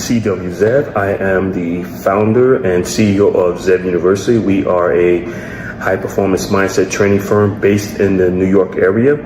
CW Zev. I am the founder and CEO of Zev University. We are a high-performance mindset training firm based in the New York area.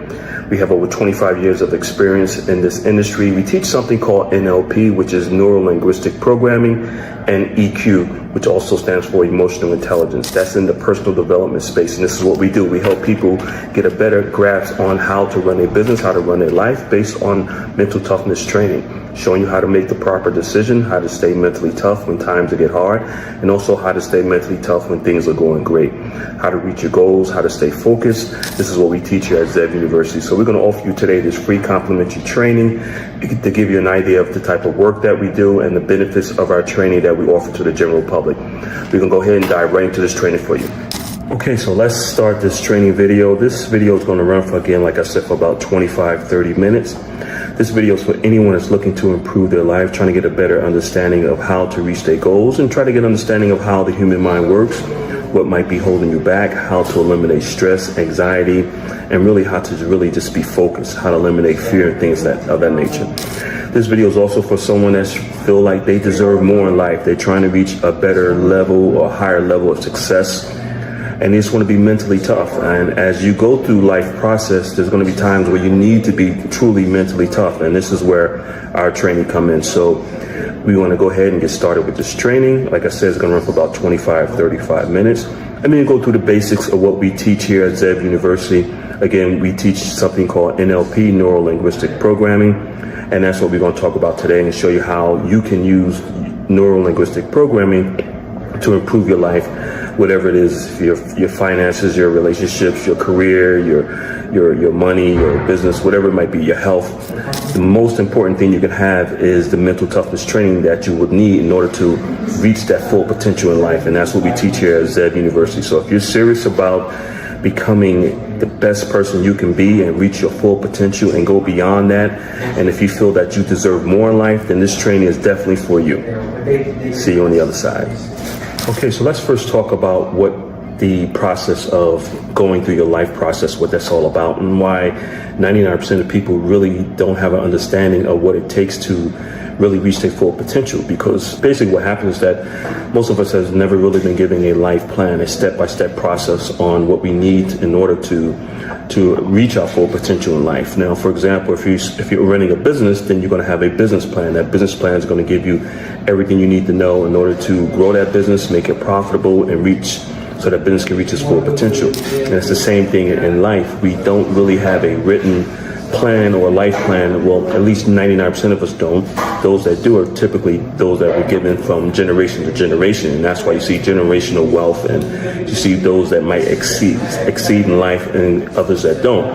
We have over 25 years of experience in this industry. We teach something called NLP, which is Neuro-Linguistic Programming, and EQ, which also stands for Emotional Intelligence. That's in the personal development space, and this is what we do. We help people get a better grasp on how to run a business, how to run their life based on mental toughness training, showing you how to make the proper decision, how to stay mentally tough when times get hard, and also how to stay mentally tough when things are going great, how to reach your goals, how to stay focused. This is what we teach here at Zev University. So we're going to offer you today this free complimentary training to give you an idea of the type of work that we do and the benefits of our training that we offer to the general public. We're going to go ahead and dive right into this training for you. Okay, so let's start this training video. This video is going to run for, again, like I said, for about 25-30 minutes. This video is for anyone that's looking to improve their life, trying to get a better understanding of how to reach their goals, and try to get an understanding of how the human mind works, what might be holding you back, how to eliminate stress, anxiety, and really how to really just be focused, how to eliminate fear and things of that nature. This video is also for someone that feel like they deserve more in life. They're trying to reach a better level or higher level of success, and they just want to be mentally tough. And as you go through life process, there's going to be times where you need to be truly mentally tough, and this is where our training come in. So we want to go ahead and get started with this training. Like I said, it's going to run for about 25-35 minutes. And then go through the basics of what we teach here at Zev University. Again, we teach something called NLP, Neuro-Linguistic Programming, and that's what we're going to talk about today, and show you how you can use Neuro-Linguistic Programming to improve your life, whatever it is, your finances, your relationships, your career, your money, your business, whatever it might be, your health. The most important thing you can have is the mental toughness training that you would need in order to reach that full potential in life, and that's what we teach here at Zev University. So if you're serious about becoming the best person you can be and reach your full potential and go beyond that, and if you feel that you deserve more in life, then this training is definitely for you. See you on the other side. Okay, so let's first talk about what the process of going through your life process, what that's all about, and why 99% of people really don't have an understanding of what it takes to really reach their full potential. Because basically what happens is that most of us has never really been given a life plan, a step-by-step process on what we need in order to reach our full potential in life. Now, for example, if you're running a business, then you're going to have a business plan. That business plan is going to give you everything you need to know in order to grow that business, make it profitable, and so that business can reach its full potential. And it's the same thing in life. We don't really have a written plan or a life plan. Well, at least 99% of us don't. Those that do are typically those that were given from generation to generation, and that's why you see generational wealth, and you see those that might exceed in life and others that don't.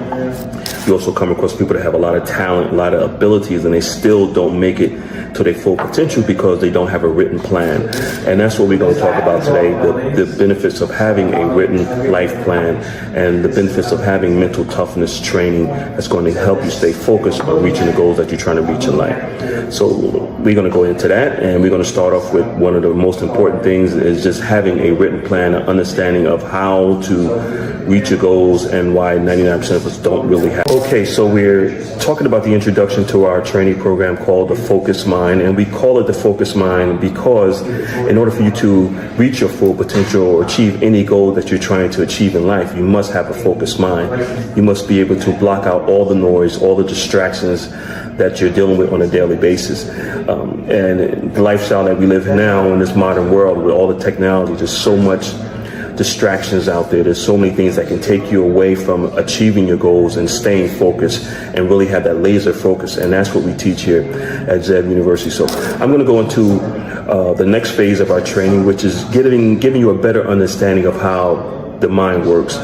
You also come across people that have a lot of talent, a lot of abilities, and they still don't make it to their full potential because they don't have a written plan. And that's what we're going to talk about today, the benefits of having a written life plan and the benefits of having mental toughness training that's going to help you stay focused on reaching the goals that you're trying to reach in life. So we're going to go into that, and we're going to start off with one of the most important things is just having a written plan, an understanding of how to reach your goals and why 99% of us don't really have. Okay, so we're talking about the introduction to our training program called the Focus Mind, and we call it the Focus Mind because in order for you to reach your full potential or achieve any goal that you're trying to achieve in life, you must have a focused mind. You must be able to block out all the noise, all the distractions that you're dealing with on a daily basis. And the lifestyle that we live now in this modern world with all the technology, there's so much distractions out there. There's so many things that can take you away from achieving your goals and staying focused and really have that laser focus. And that's what we teach here at Zev University. So I'm going to go into the next phase of our training, which is giving you a better understanding of how the mind works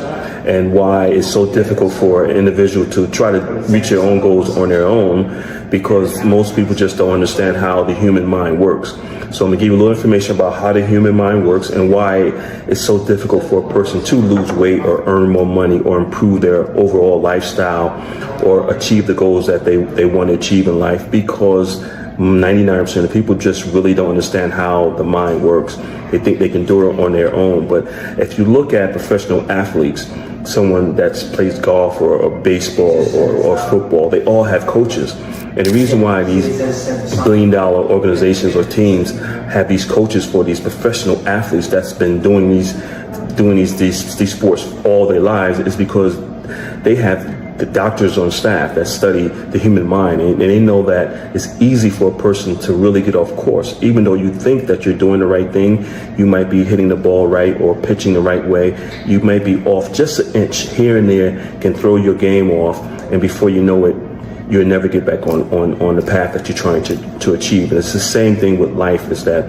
and why it's so difficult for an individual to try to reach their own goals on their own, because most people just don't understand how the human mind works. So I'm gonna give you a little information about how the human mind works and why it's so difficult for a person to lose weight or earn more money or improve their overall lifestyle or achieve the goals that they want to achieve in life, because 99% of people just really don't understand how the mind works. They think they can do it on their own. But if you look at professional athletes, someone that plays golf or baseball or football, they all have coaches. And the reason why these billion-dollar organizations or teams have these coaches for these professional athletes that's been doing these sports all their lives is because they have the doctors on staff that study the human mind, and they know that it's easy for a person to really get off course. Even though you think that you're doing the right thing, you might be hitting the ball right or pitching the right way, you might be off just an inch here and there, can throw your game off, and before you know it, you'll never get back on the path that you're trying to achieve. And it's the same thing with life, is that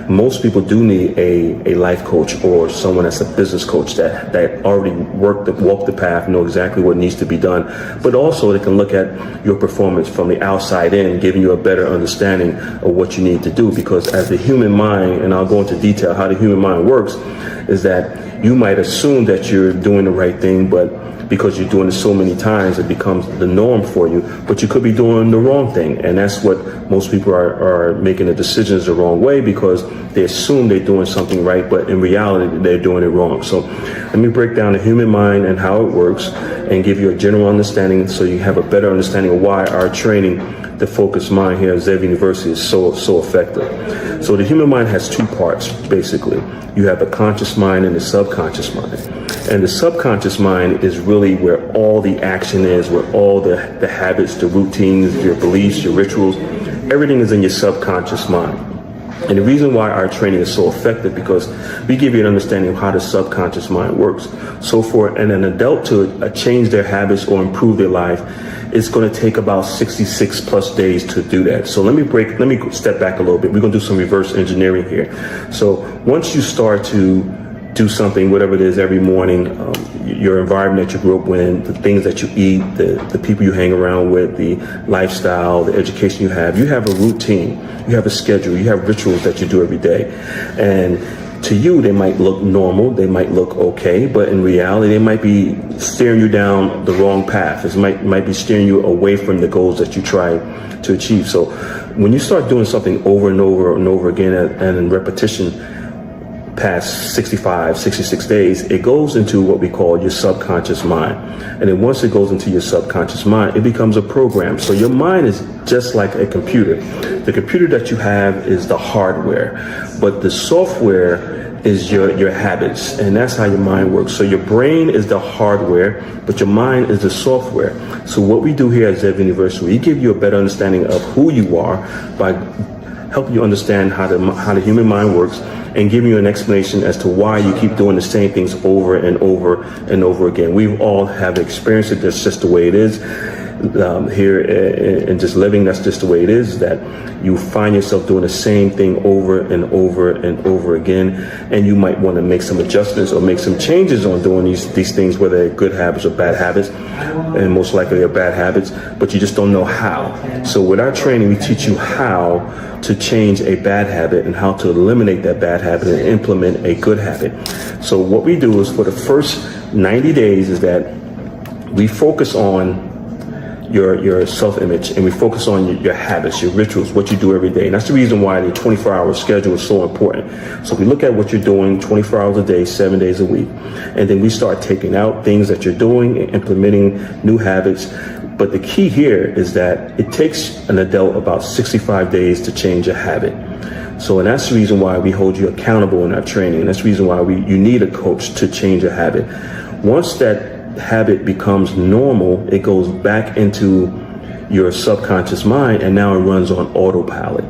most people do need a life coach or someone that's a business coach that already walked the path, know exactly what needs to be done, but also they can look at your performance from the outside in, giving you a better understanding of what you need to do. Because as the human mind, and I'll go into detail how the human mind works, is that you might assume that you're doing the right thing, but because you're doing it so many times, it becomes the norm for you, but you could be doing the wrong thing. And that's what most people are making the decisions the wrong way, because they assume they're doing something right, but in reality, they're doing it wrong. So let me break down the human mind and how it works and give you a general understanding so you have a better understanding of why our training, the focused mind here at Zev University, is so effective. So the human mind has two parts, basically. You have the conscious mind and the subconscious mind. And the subconscious mind is really where all the action is, where all the habits, the routines, your beliefs, your rituals, everything is in your subconscious mind. And the reason why our training is so effective, because we give you an understanding of how the subconscious mind works. So for an adult to change their habits or improve their life, it's going to take about 66 plus days to do that. So let me step back a little bit. We're going to do some reverse engineering here. So once you start to do something, whatever it is, every morning, your environment that you grew up in, the things that you eat, the people you hang around with, the lifestyle, the education you have a routine, you have a schedule, you have rituals that you do every day. And to you, they might look normal, they might look okay, but in reality, they might be steering you down the wrong path. It might be steering you away from the goals that you try to achieve. So when you start doing something over and over and over again and in repetition, past 65, 66 days, it goes into what we call your subconscious mind. And then once it goes into your subconscious mind, it becomes a program. So your mind is just like a computer. The computer that you have is the hardware, but the software is your habits, and that's how your mind works. So your brain is the hardware, but your mind is the software. So what we do here at Zev University, we give you a better understanding of who you are by helping you understand how the human mind works, and giving you an explanation as to why you keep doing the same things over and over and over again. We all have experienced it. That's just the way it is. Here and just living, that's just the way it is, that you find yourself doing the same thing over and over and over again, and you might want to make some adjustments or make some changes on doing these things, whether they're good habits or bad habits, and most likely they're bad habits, but you just don't know how. So with our training, we teach you how to change a bad habit and how to eliminate that bad habit and implement a good habit. So what we do is, for the first 90 days, is that we focus on your self-image, and we focus on your habits, your rituals, what you do every day. And that's the reason why the 24-hour schedule is so important. So we look at what you're doing 24 hours a day, 7 days a week, and then we start taking out things that you're doing and implementing new habits. But the key here is that it takes an adult about 65 days to change a habit. So, and that's the reason why we hold you accountable in our training. And that's the reason why you need a coach to change a habit. Once that habit becomes normal, it goes back into your subconscious mind, and now it runs on autopilot.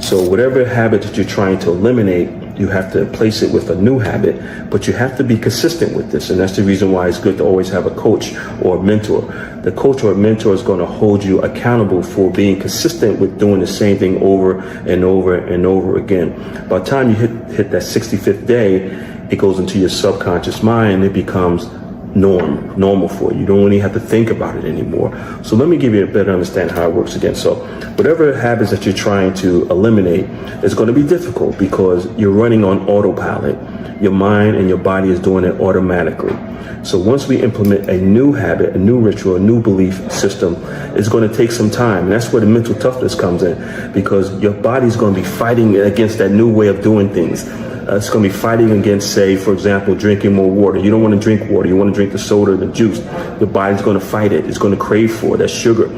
So whatever habit that you're trying to eliminate, you have to replace it with a new habit, but you have to be consistent with this. And that's the reason why it's good to always have a coach or a mentor. The coach or mentor is going to hold you accountable for being consistent with doing the same thing over and over and over again. By the time you hit that 65th day, it goes into your subconscious mind, and it becomes normal for you. You don't really have to think about it anymore. So let me give you a better understanding how it works again. So whatever habits that you're trying to eliminate is going to be difficult because you're running on autopilot. Your mind and your body is doing it automatically. So once we implement a new habit, a new ritual, a new belief system, it's going to take some time. And that's where the mental toughness comes in, because your body's going to be fighting against that new way of doing things. It's going to be fighting against, say, for example, drinking more water. You don't want to drink water. You want to drink the soda, the juice. Your body's going to fight it. It's going to crave for that sugar.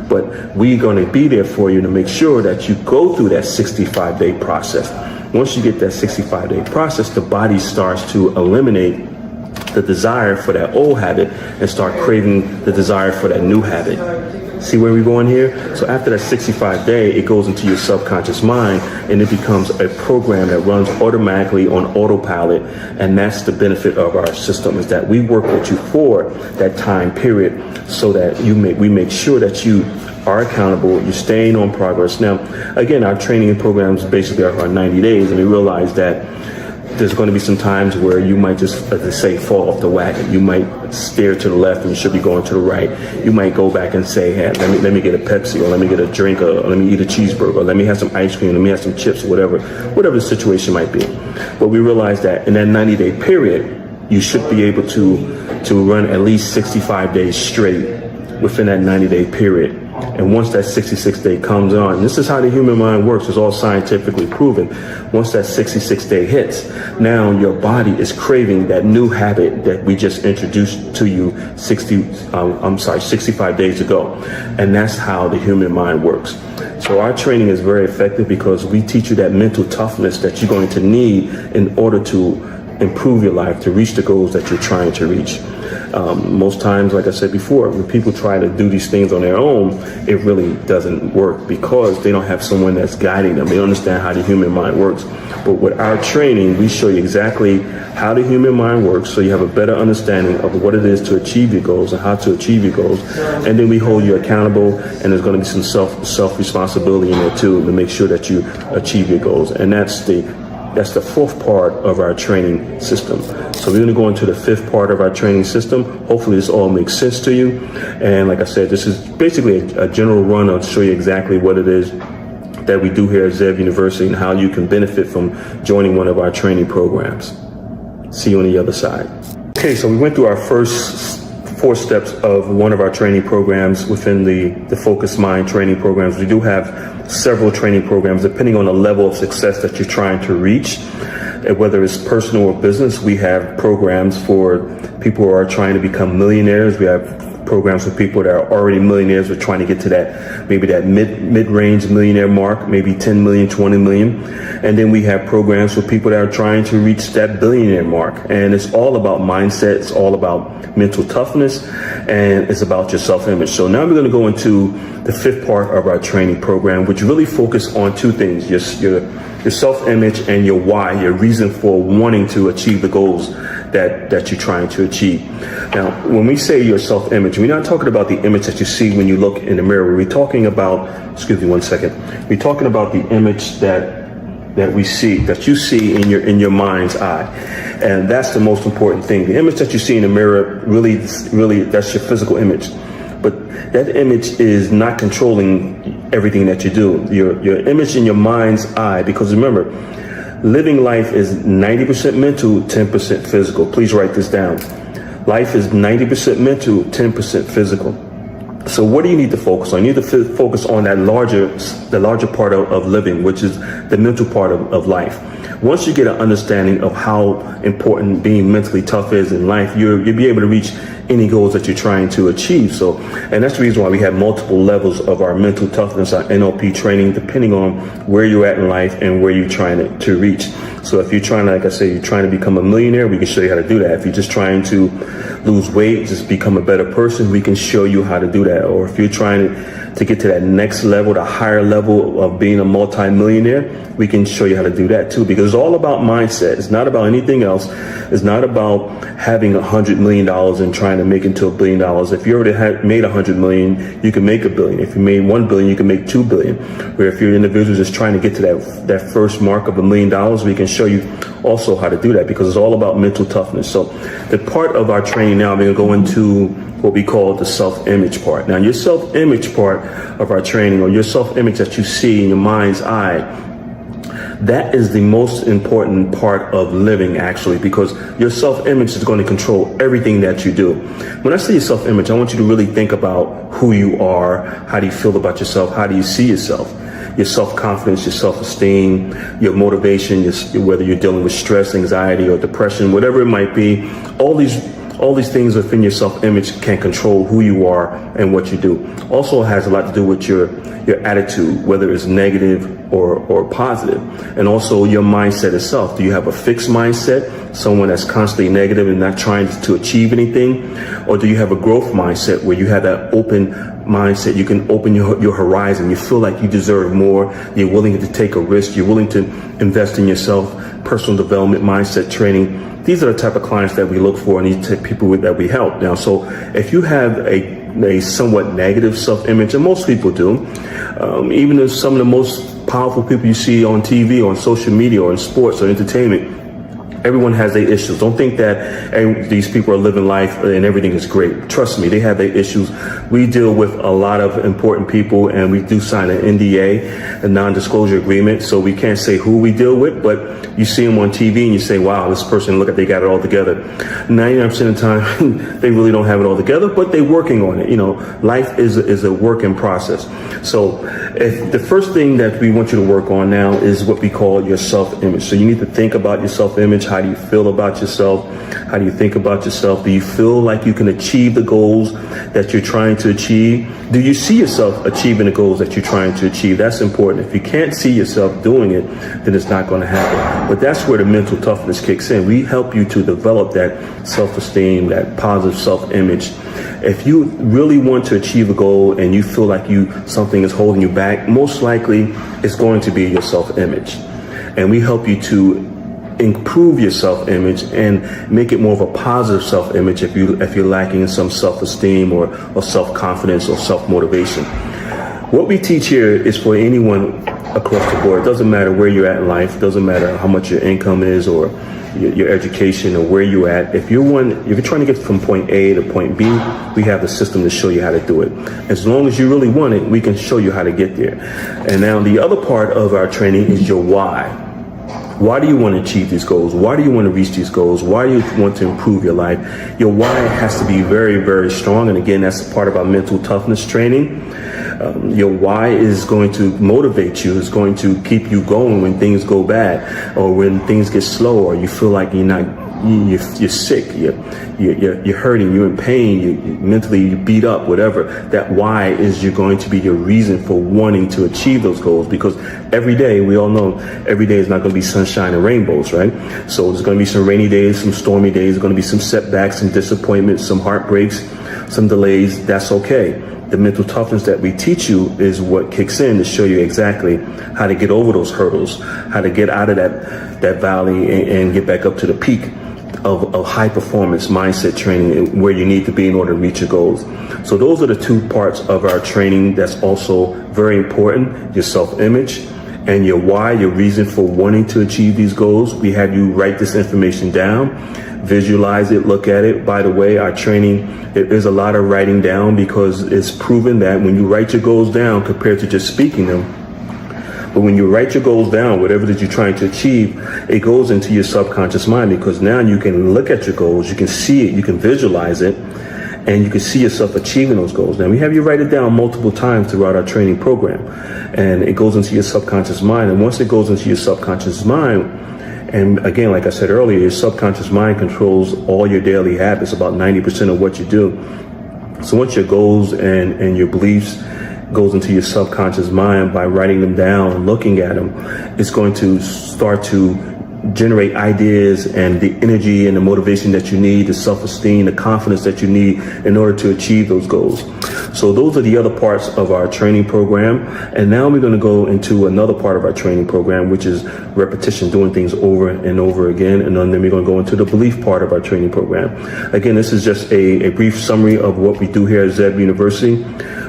But we're going to be there for you to make sure that you go through that 65-day process. Once you get that 65-day process, the body starts to eliminate the desire for that old habit and start craving the desire for that new habit. See where we're going here? So after that 65-day, it goes into your subconscious mind and it becomes a program that runs automatically on autopilot. And that's the benefit of our system, is that we work with you for that time period so that we make sure that you are accountable, you're staying on progress. Now, again, our training programs basically are 90 days, and we realize that there's going to be some times where you might just, as they say, fall off the wagon. You might steer to the left and you should be going to the right. You might go back and say, hey, let me get a Pepsi, or let me get a drink, or let me eat a cheeseburger, or let me have some ice cream, let me have some chips, or whatever the situation might be. But we realize that in that 90-day period, you should be able to run at least 65 days straight within that 90-day period. And once that 66-day comes on, this is how the human mind works. It's all scientifically proven. Once that 66-day hits, now your body is craving that new habit that we just introduced to you 65 days ago. And that's how the human mind works. So our training is very effective because we teach you that mental toughness that you're going to need in order to improve your life, to reach the goals that you're trying to reach. Most times, like I said before, when people try to do these things on their own, it really doesn't work because they don't have someone that's guiding them. They don't understand how the human mind works. But with our training, we show you exactly how the human mind works, so you have a better understanding of what it is to achieve your goals and how to achieve your goals. And then we hold you accountable, and there's going to be some self-responsibility in there too to make sure that you achieve your goals. And that's the fourth part of our training system. So we're going to go into the fifth part of our training system. Hopefully this all makes sense to you. And like I said, this is basically a general run. I'll show you exactly what it is that we do here at Zev University and how you can benefit from joining one of our training programs. See you on the other side. Okay, so we went through our first 4 steps of one of our training programs within the Focused Mind training programs. We do have several training programs depending on the level of success that you're trying to reach. Whether it's personal or business, we have programs for people who are trying to become millionaires. We have programs for people that are already millionaires. We're trying to get to that mid-range millionaire mark, maybe 10 million, 20 million. And then we have programs for people that are trying to reach that billionaire mark. And it's all about mindset. It's all about mental toughness, and it's about your self-image. So now we're going to go into the fifth part of our training program, which really focus on 2 things: your self-image and your why, your reason for wanting to achieve the goals that you're trying to achieve. Now, when we say your self-image, we're not talking about the image that you see when you look in the mirror. We're talking about, excuse me one second, we're talking about the image that we see, that you see in your mind's eye. And that's the most important thing. The image that you see in the mirror, really, that's your physical image. But that image is not controlling everything that you do. Your image in your mind's eye, because remember, living life is 90% mental, 10% physical. Please write this down. Life is 90% mental, 10% physical. So what do you need to focus on? You need to focus on the larger part of living, which is the mental part of life. Once you get an understanding of how important being mentally tough is in life, you'll be able to reach any goals that you're trying to achieve. So, and that's the reason why we have multiple levels of our mental toughness, our NLP training, depending on where you're at in life and where you're trying to reach. So if you're trying to, like I say, you're trying to become a millionaire, we can show you how to do that. If you're just trying to lose weight, just become a better person, we can show you how to do that. Or if you're trying to get to that next level, the higher level of being a multi-millionaire, we can show you how to do that too, because it's all about mindset. It's not about anything else. It's not about having $100 million and trying to make it to $1 billion. If you already made $100 million, you can make $1 billion. If you made $1 billion, you can make $2 billion. Where if you're an individual just trying to get to that first mark of $1 million, we can show you also how to do that, because it's all about mental toughness. So the part of our training training now, we're going to go into what we call the self-image part. Now, your self-image part of our training, or your self-image that you see in your mind's eye, that is the most important part of living, actually, because your self-image is going to control everything that you do. When I say your self-image, I want you to really think about who you are. How do you feel about yourself? How do you see yourself? Your self-confidence, your self-esteem, your motivation, whether you're dealing with stress, anxiety, or depression, whatever it might be, all these things within your self-image can control who you are and what you do. Also has a lot to do with your attitude, whether it's negative or positive. And also your mindset itself. Do you have a fixed mindset, someone that's constantly negative and not trying to achieve anything? Or do you have a growth mindset where you have that open mindset? You can open your horizon. You feel like you deserve more. You're willing to take a risk. You're willing to invest in yourself. Personal development, mindset training. These are the type of clients that we look for, and these type of people that we help. Now, so if you have a somewhat negative self-image, and most people do, even if some of the most powerful people you see on TV, or on social media, or in sports or entertainment, everyone has their issues. Don't think that these people are living life and everything is great. Trust me, they have their issues. We deal with a lot of important people, and we do sign an NDA, a non-disclosure agreement, so we can't say who we deal with, but you see them on TV and you say, wow, this person, look at, they got it all together. 99% of the time, they really don't have it all together, but they're working on it. You know, life is a work in process. So if the first thing that we want you to work on now is what we call your self-image. So you need to think about your self-image. How do you feel about yourself? How do you think about yourself? Do you feel like you can achieve the goals that you're trying to achieve? Do you see yourself achieving the goals that you're trying to achieve? That's important. If you can't see yourself doing it, then it's not going to happen. But that's where the mental toughness kicks in. We help you to develop that self-esteem, that positive self-image. If you really want to achieve a goal and you feel like something is holding you back, most likely it's going to be your self-image. And we help you to improve your self-image and make it more of a positive self-image if you're lacking in some self-esteem or self-confidence or self-motivation. What we teach here is for anyone across the board. It doesn't matter where you're at in life. It doesn't matter how much your income is or your education or where you're at. If you're trying to get from point A to point B, we have the system to show you how to do it. As long as you really want it, we can show you how to get there. And now the other part of our training is your why. Why do you want to achieve these goals? Why do you want to reach these goals? Why do you want to improve your life? Your why has to be very, very strong. And again, that's part of our mental toughness training. Your why is going to motivate you. It's going to keep you going when things go bad, or when things get slow, or you feel like you're sick, you're hurting, you're in pain, you mentally beat up, whatever. That why is going to be your reason for wanting to achieve those goals, because every day, we all know, every day is not going to be sunshine and rainbows, right? So there's going to be some rainy days, some stormy days, there's going to be some setbacks, some disappointments, some heartbreaks, some delays. That's okay. The mental toughness that we teach you is what kicks in to show you exactly how to get over those hurdles, how to get out of that valley and get back up to the peak of high performance mindset training, where you need to be in order to reach your goals. So those are the two parts of our training that's also very important: your self-image and your why, your reason for wanting to achieve these goals. We have you write this information down, visualize it, look at it. By the way, our training, there's a lot of writing down, because it's proven that when you write your goals down compared to just speaking them, but when you write your goals down, whatever that you're trying to achieve, it goes into your subconscious mind, because now you can look at your goals, you can see it, you can visualize it, and you can see yourself achieving those goals. Now, we have you write it down multiple times throughout our training program, and it goes into your subconscious mind. And once it goes into your subconscious mind, and again, like I said earlier, your subconscious mind controls all your daily habits, about 90% of what you do. So once your goals and your beliefs goes into your subconscious mind, by writing them down and looking at them, it's going to start to generate ideas and the energy and the motivation that you need, the self-esteem, the confidence that you need in order to achieve those goals. So those are the other parts of our training program. And now we're going to go into another part of our training program, which is repetition, doing things over and over again. And then we're going to go into the belief part of our training program. Again, this is just a brief summary of what we do here at Zeb University.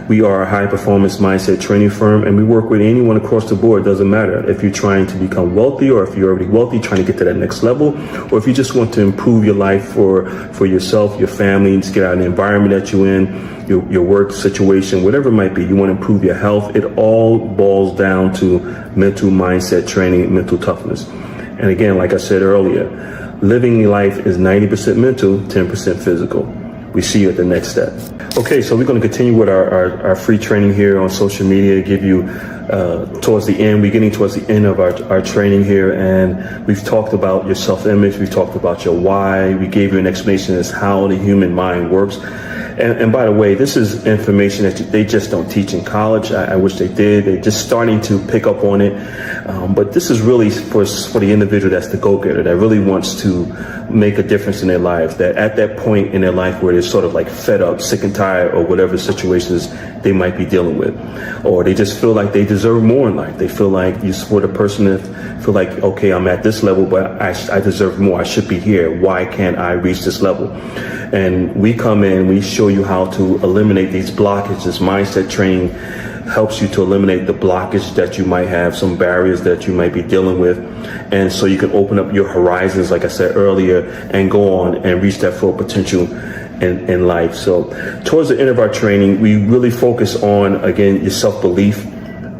We are a high-performance mindset training firm, and we work with anyone across the board. It doesn't matter if you're trying to become wealthy or if you're already wealthy, trying to get to that next level, or if you just want to improve your life for yourself, your family, just get out of the environment that you're in, your work situation, whatever it might be, you want to improve your health, it all boils down to mental mindset training, mental toughness. And again, like I said earlier, living life is 90% mental, 10% physical. We see you at the next step. Okay, so we're going to continue with our free training here on social media, give you towards the end. We're getting towards the end of our training here, and we've talked about your self-image, we've talked about your why, we gave you an explanation as how the human mind works. And by the way, this is information that they just don't teach in college. I wish they did. They're just starting to pick up on it. But this is really for the individual that's the go-getter, that really wants to make a difference in their life, that at that point in their life where they're sort of like fed up, sick and tired, or whatever situations they might be dealing with, or they just feel like they deserve more in life. They feel like you support a person that feel like, okay, I'm at this level, but I deserve more. I should be here. Why can't I reach this level? And we come in, we show you how to eliminate these blockages. Mindset training helps you to eliminate the blockage that you might have, some barriers that you might be dealing with. And so you can open up your horizons, like I said earlier, and go on and reach that full potential in life. So towards the end of our training, we really focus on, again, your self-belief.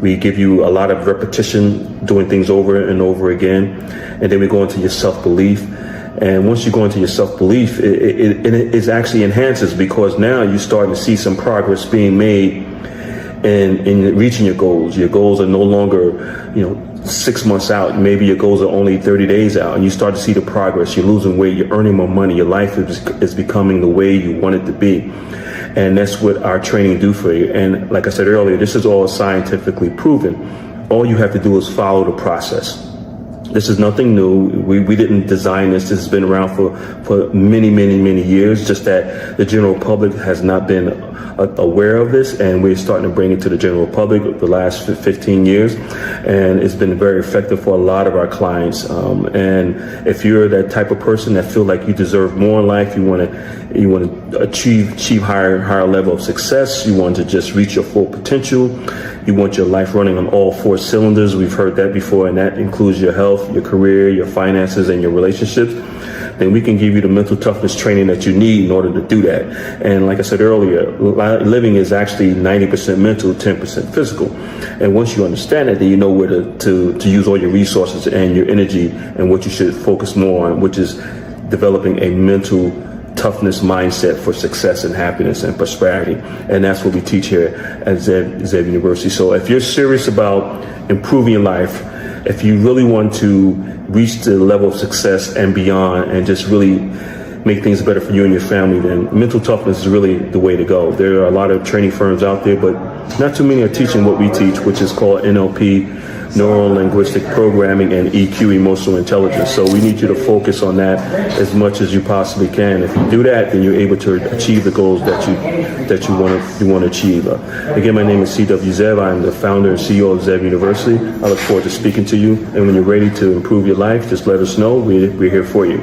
We give you a lot of repetition, doing things over and over again. And then we go into your self-belief. And once you go into your self-belief, it actually enhances, because now you're starting to see some progress being made in reaching your goals. Your goals are no longer, 6 months out. Maybe your goals are only 30 days out, and you start to see the progress. You're losing weight, you're earning more money, your life is becoming the way you want it to be. And that's what our training do for you. And like I said earlier, this is all scientifically proven. All you have to do is follow the process. This is nothing new. We didn't design this. This has been around for many, many, many years, just that the general public has not been aware of this, and we're starting to bring it to the general public the last 15 years, and it's been very effective for a lot of our clients. And if you're that type of person that feel like you deserve more in life, you want to achieve higher level of success, you want to just reach your full potential, you want your life running on all 4 cylinders. We've heard that before, and that includes your health, your career, your finances, and your relationships. Then we can give you the mental toughness training that you need in order to do that. And like I said earlier, living is actually 90% mental, 10% physical. And once you understand it, then you know where to use all your resources and your energy, and what you should focus more on, which is developing a mental toughness mindset for success and happiness and prosperity. And that's what we teach here at Zev University. So if you're serious about improving your life, if you really want to reach the level of success and beyond, and just really make things better for you and your family, then mental toughness is really the way to go. There are a lot of training firms out there, but not too many are teaching what we teach, which is called NLP, Neuro-Linguistic Programming, and EQ, Emotional Intelligence. So we need you to focus on that as much as you possibly can. If you do that, then you're able to achieve the goals that you want to achieve. Again, my name is C.W. Zev. I'm the founder and CEO of Zev University. I look forward to speaking to you. And when you're ready to improve your life, just let us know. We're here for you.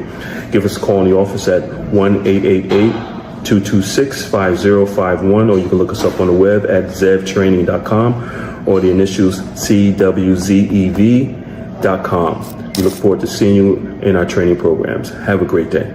Give us a call in the office at 1-888-226-5051, or you can look us up on the web at zevtraining.com, or the initials CWZEV.com. We look forward to seeing you in our training programs. Have a great day.